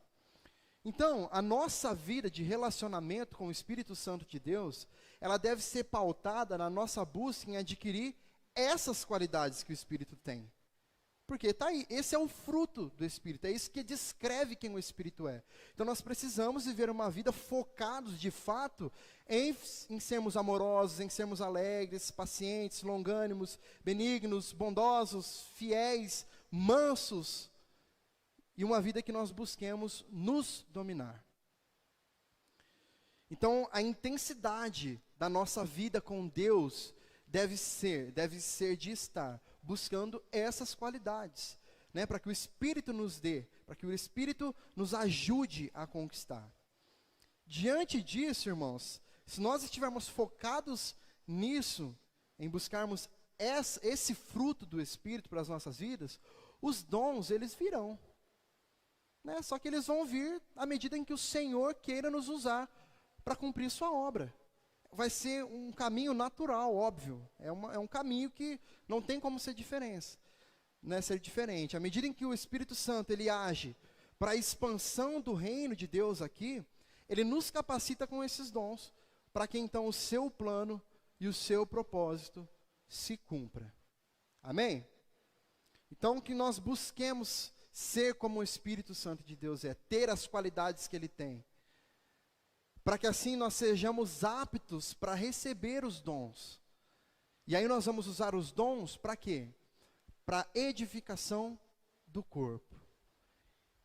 Então, a nossa vida de relacionamento com o Espírito Santo de Deus, ela deve ser pautada na nossa busca em adquirir essas qualidades que o Espírito tem. Porque está aí, esse é o fruto do Espírito, é isso que descreve quem o Espírito é. Então nós precisamos viver uma vida focados de fato em sermos amorosos, em sermos alegres, pacientes, longânimos, benignos, bondosos, fiéis, mansos, e uma vida que nós busquemos nos dominar. Então a intensidade da nossa vida com Deus deve ser de estar buscando essas qualidades, né, para que o Espírito nos dê, para que o Espírito nos ajude a conquistar. Diante disso, irmãos, se nós estivermos focados nisso, em buscarmos esse fruto do Espírito para as nossas vidas, os dons, eles virão. Né? Só que eles vão vir à medida em que o Senhor queira nos usar para cumprir sua obra. Vai ser um caminho natural, óbvio. É um caminho que não tem como ser diferente. À medida em que o Espírito Santo ele age para a expansão do reino de Deus aqui, ele nos capacita com esses dons, para que então o seu plano e o seu propósito se cumpra. Amém? Então que nós busquemos ser como o Espírito Santo de Deus é, ter as qualidades que ele tem, para que assim nós sejamos aptos para receber os dons. E aí nós vamos usar os dons para quê? Para edificação do corpo.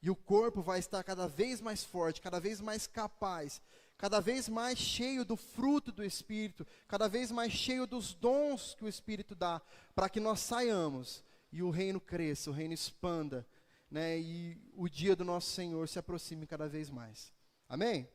E o corpo vai estar cada vez mais forte, cada vez mais capaz, cada vez mais cheio do fruto do Espírito, cada vez mais cheio dos dons que o Espírito dá, para que nós saiamos e o reino cresça, o reino expanda, né, e o dia do nosso Senhor se aproxime cada vez mais. Amém?